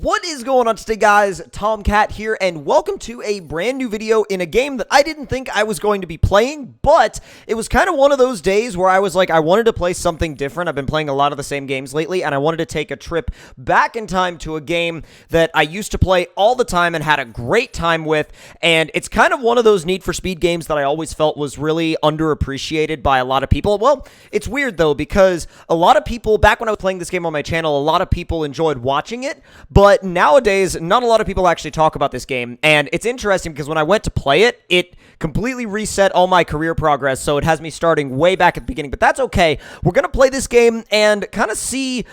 What is going on today, guys? Tomcat here, and welcome to a brand new video in a game that I didn't think I was going to be playing, but it was kind of one of those days where I was like, I wanted to play something different. I've been playing a lot of the same games lately, and I wanted to take a trip back in time to a game that I used to play all the time and had a great time with, and it's kind of one of those Need for Speed games that I always felt was really underappreciated by a lot of people. Well, it's weird, though, because a lot of people, back when I was playing this game on my channel, a lot of people enjoyed watching it, but nowadays, not a lot of people actually talk about this game, and it's interesting because when I went to play it, it completely reset all my career progress, so it has me starting way back at the beginning, but that's okay. We're going to play this game and kind of see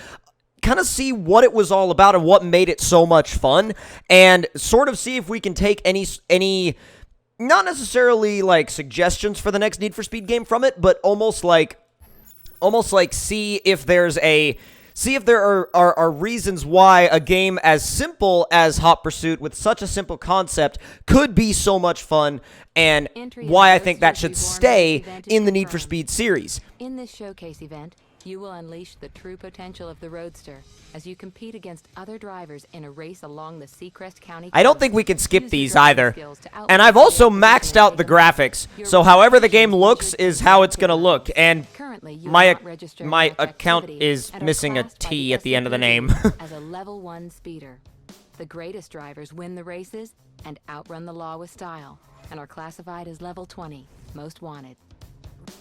what it was all about and what made it so much fun, and sort of see if we can take any not necessarily like suggestions for the next Need for Speed game from it, but almost like see if there are reasons why a game as simple as Hot Pursuit with such a simple concept could be so much fun, and why I think that should stay in the Need for Speed series. In this showcase event, you will unleash the true potential of the Roadster as you compete against other drivers in a race along the Seacrest County coast. I don't think we can skip these either. And I've also maxed out the graphics, so however the game looks is how it's going to look. And my account is missing a T at the end of the name. As a level 1 speeder, the greatest drivers win the races and outrun the law with style, and are classified as level 20, most wanted.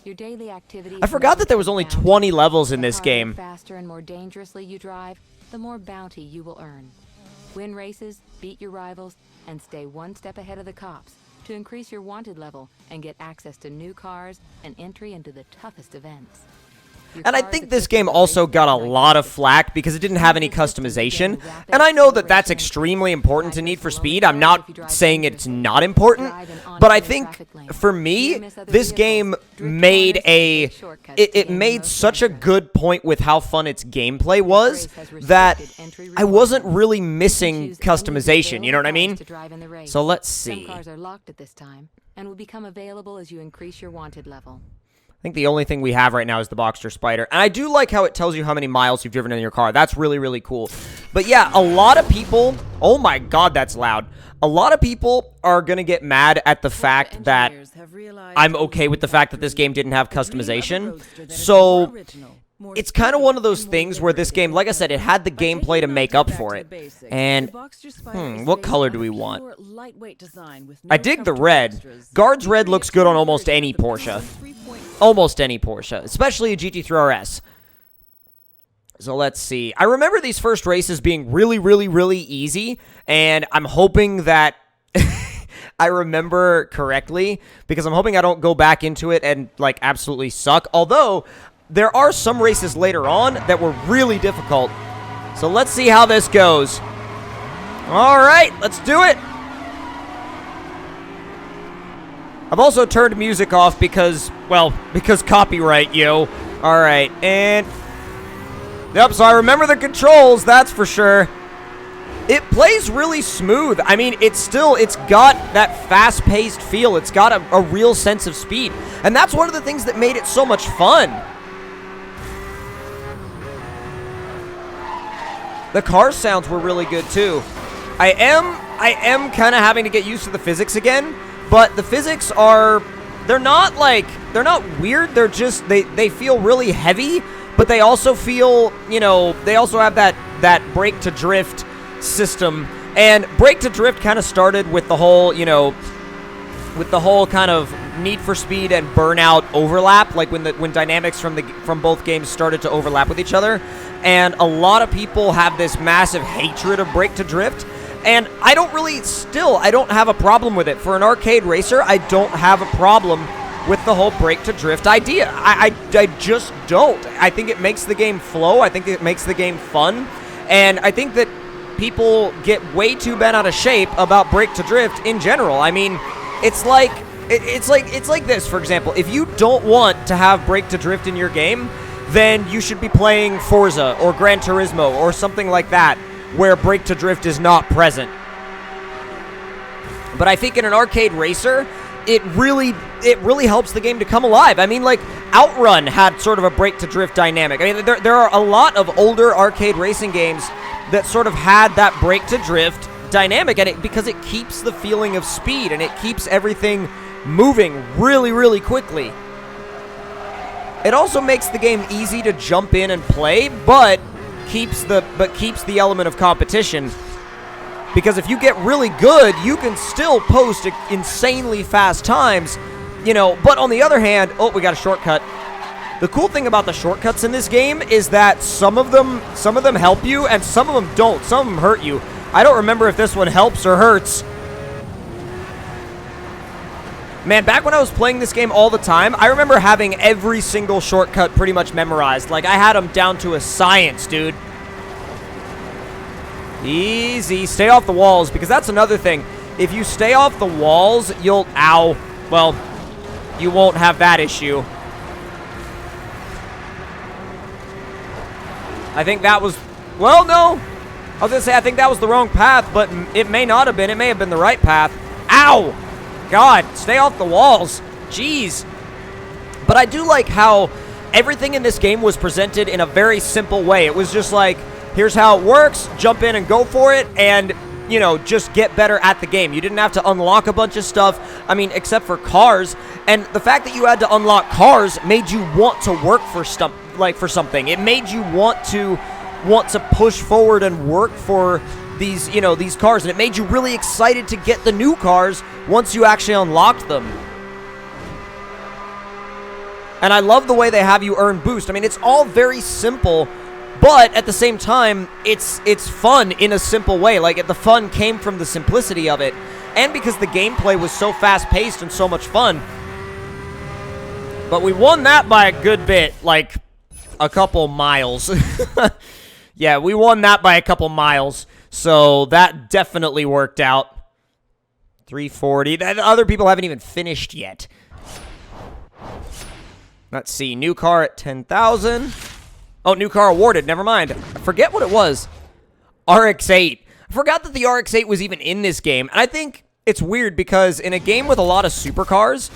Your daily activities. I forgot that there was only 20 levels in this game. The faster and more dangerously you drive, the more bounty you will earn. Win races, beat your rivals, and stay one step ahead of the cops to increase your wanted level and get access to new cars and entry into the toughest events. And I think this game also got a lot of flack because it didn't have any customization. And I know that that's extremely important to Need for Speed. I'm not saying it's not important. But I think, for me, this game made it made such a good point with how fun its gameplay was that I wasn't really missing customization, you know what I mean? So let's see. Some cars are locked at this time and will become available as you increase your wanted level. I think the only thing we have right now is the Boxster Spyder. And I do like how it tells you how many miles you've driven in your car. That's really, really cool. But yeah, a lot of people... Oh my god, that's loud. A lot of people are going to get mad at the fact that I'm okay with the fact that this game didn't have customization. So... it's kind of one of those things where this game, like I said, it had the gameplay to make up for it. And, what color do we want? I dig the red. Guards red looks good on almost any Porsche. Almost any Porsche, especially a GT3 RS. So let's see. I remember these first races being really, really, really easy, and I'm hoping that I remember correctly, because I'm hoping I don't go back into it and, like, absolutely suck. Although, there are some races later on that were really difficult. So let's see how this goes. All right, let's do it. I've also turned music off because, well, because copyright, yo. All right, and... yep, so I remember the controls, that's for sure. It plays really smooth. I mean, it's got that fast-paced feel. It's got a real sense of speed. And that's one of the things that made it so much fun. The car sounds were really good, too. I am kind of having to get used to the physics again. But the physics are, they're not weird, they're just, they feel really heavy, but they also feel, you know, they also have that brake to drift system, and brake to drift kind of started with the whole, you know, with the whole kind of Need for Speed and Burnout overlap, like when dynamics from both games started to overlap with each other, and a lot of people have this massive hatred of brake to drift. And I don't have a problem with it. For an arcade racer, I don't have a problem with the whole brake to drift idea. I just don't. I think it makes the game flow. I think it makes the game fun. And I think that people get way too bent out of shape about brake to drift in general. I mean, it's like this, for example. If you don't want to have brake to drift in your game, then you should be playing Forza or Gran Turismo or something like that, where brake to drift is not present. But I think in an arcade racer, it really helps the game to come alive. I mean, like, Outrun had sort of a brake to drift dynamic. I mean, there are a lot of older arcade racing games that sort of had that brake to drift dynamic, and because it keeps the feeling of speed and it keeps everything moving really, really quickly. It also makes the game easy to jump in and play, but keeps the element of competition. Because if you get really good, you can still post insanely fast times, you know. But on the other hand, oh, we got a shortcut. The cool thing about the shortcuts in this game is that some of them help you and some of them don't. Some of them hurt you. I don't remember if this one helps or hurts. Man, back when I was playing this game all the time, I remember having every single shortcut pretty much memorized. Like, I had them down to a science, dude. Easy. Stay off the walls, because that's another thing. If you stay off the walls, you'll... Ow. Well, you won't have that issue. I think that was... Well, no. I was going to say, I think that was the wrong path, but it may not have been. It may have been the right path. Ow! God, stay off the walls. Jeez. But I do like how everything in this game was presented in a very simple way. It was just like, here's how it works, jump in and go for it, and, you know, just get better at the game. You didn't have to unlock a bunch of stuff, I mean, except for cars. And the fact that you had to unlock cars made you want to work for something. It made you want to push forward and work for these, you know, these cars, and it made you really excited to get the new cars once you actually unlocked them. And I love the way they have you earn boost. I mean, it's all very simple, but at the same time, it's fun in a simple way. Like, the fun came from the simplicity of it, and because the gameplay was so fast-paced and so much fun. But we won that by a good bit, like a couple miles. Yeah, we won that by a couple miles. So that definitely worked out. 340. Other people haven't even finished yet. Let's see. New car at 10,000. Oh, new car awarded. Never mind. I forget what it was. RX-8. I forgot that the RX-8 was even in this game. And I think it's weird because in a game with a lot of supercars,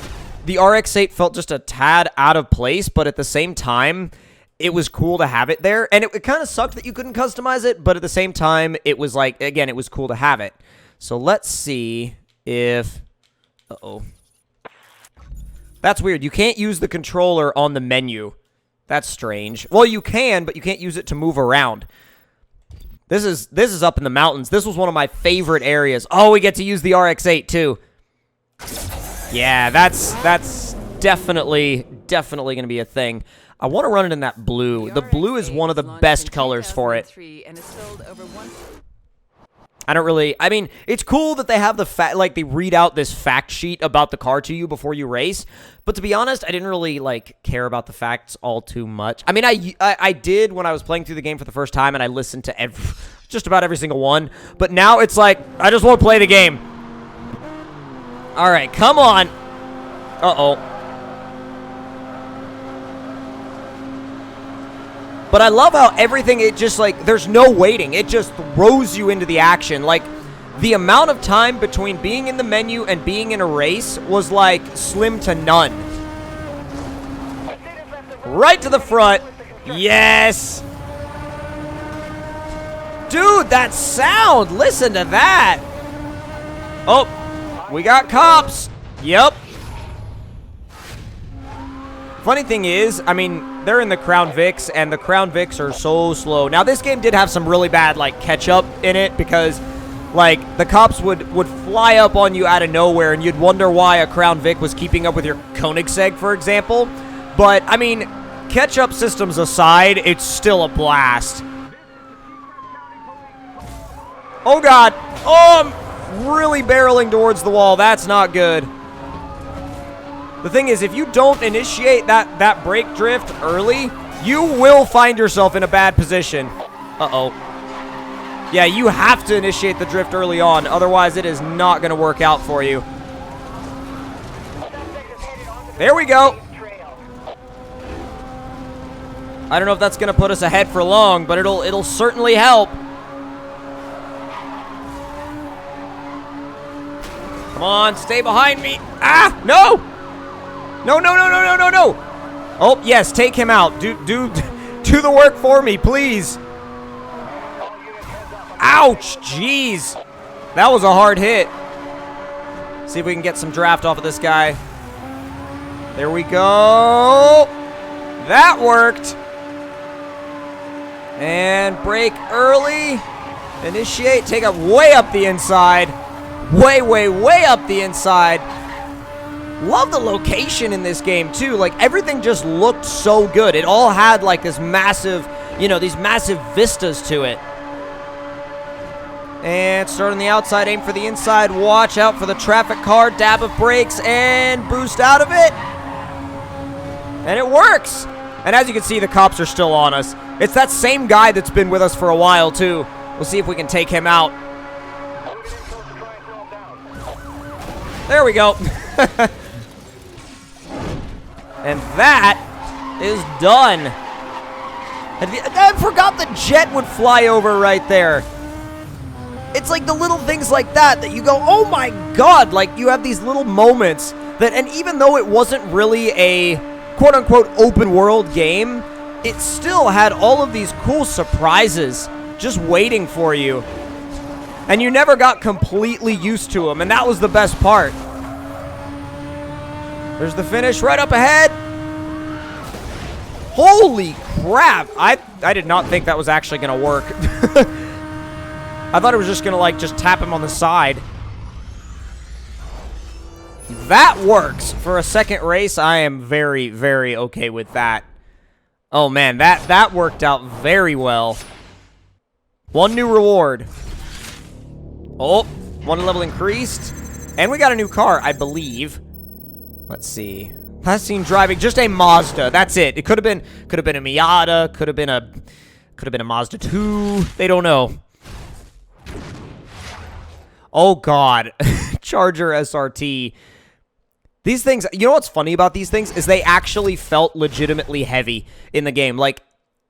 the RX-8 felt just a tad out of place. But at the same time, it was cool to have it there, and it kind of sucked that you couldn't customize it, but at the same time, it was like, again, it was cool to have it. So let's see if... Uh-oh. That's weird. You can't use the controller on the menu. That's strange. Well, you can, but you can't use it to move around. This is up in the mountains. This was one of my favorite areas. Oh, we get to use the RX-8, too. Yeah, that's definitely going to be a thing. I want to run it in that blue. The blue is one of the best colors for it. I don't really... I mean, it's cool that they have the like, they read out this fact sheet about the car to you before you race. But to be honest, I didn't really, like, care about the facts all too much. I mean, I did when I was playing through the game for the first time, and I listened to just about every single one. But now it's like, I just want to play the game. All right, come on. Uh-oh. But I love how everything, it just, like, there's no waiting. It just throws you into the action. Like, the amount of time between being in the menu and being in a race was, like, slim to none. Right to the front. Yes. Dude, that sound. Listen to that. Oh, we got cops. Yep. Funny thing is, I mean, they're in the Crown Vics, and the Crown Vics are so slow. Now, this game did have some really bad, like, catch-up in it, because, like, the cops would fly up on you out of nowhere, and you'd wonder why a Crown Vic was keeping up with your Koenigsegg, for example. But, I mean, catch-up systems aside, it's still a blast. Oh, God. Oh, I'm really barreling towards the wall. That's not good. The thing is, if you don't initiate that brake drift early, you will find yourself in a bad position. Uh-oh. Yeah, you have to initiate the drift early on, otherwise it is not going to work out for you. There we go. I don't know if that's going to put us ahead for long, but it'll certainly help. Come on, stay behind me. Ah, no! No, no, no, no, no, no, no. Oh, yes, take him out. Do the work for me, please. Ouch, jeez. That was a hard hit. See if we can get some draft off of this guy. There we go. That worked. And brake early. Initiate, take up way up the inside. Way, way, way up the inside. Love the location in this game, too. Like, everything just looked so good. It all had, like, this massive, you know, these massive vistas to it. And start on the outside, aim for the inside. Watch out for the traffic car. Dab of brakes and boost out of it. And it works. And as you can see, the cops are still on us. It's that same guy that's been with us for a while, too. We'll see if we can take him out. There we go. And that is done. I forgot the jet would fly over right there. It's like the little things like that that you go, oh my god, like you have these little moments that, and even though it wasn't really a quote-unquote open world game, it still had all of these cool surprises just waiting for you. And you never got completely used to them, and that was the best part. There's the finish right up ahead. Holy crap. I did not think that was actually going to work. I thought it was just going to, like, just tap him on the side. That works. For a second race, I am very, very okay with that. Oh, man, that worked out very well. One new reward. Oh, one level increased. And we got a new car, I believe. Let's see. Last seen driving, just a Mazda. That's it. It could have been a Miata, could have been a Mazda 2. They don't know. Oh god. Charger SRT. These things, you know what's funny about these things is they actually felt legitimately heavy in the game. Like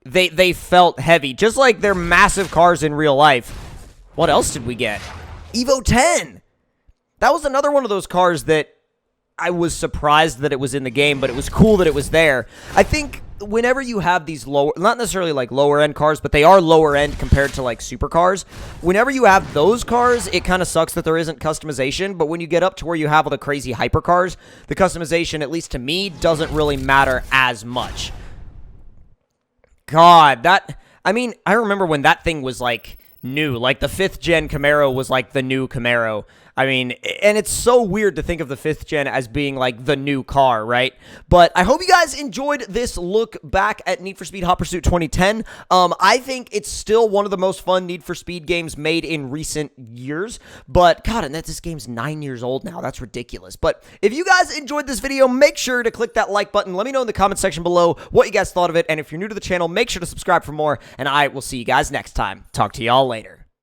they felt heavy, just like they're massive cars in real life. What else did we get? Evo 10. That was another one of those cars that I was surprised that it was in the game, but it was cool that it was there. I think whenever you have these lower, not necessarily like lower end cars, but they are lower end compared to like supercars. Whenever you have those cars, it kind of sucks that there isn't customization, but when you get up to where you have all the crazy hypercars, the customization, at least to me, doesn't really matter as much. God, I mean, I remember when that thing was like new, like the 5th gen Camaro was like the new Camaro. I mean, and it's so weird to think of the 5th gen as being like the new car, right? But I hope you guys enjoyed this look back at Need for Speed Hot Pursuit 2010. I think it's still one of the most fun Need for Speed games made in recent years. But God, and this game's 9 years old now. That's ridiculous. But if you guys enjoyed this video, make sure to click that like button. Let me know in the comment section below what you guys thought of it. And if you're new to the channel, make sure to subscribe for more. And I will see you guys next time. Talk to y'all later.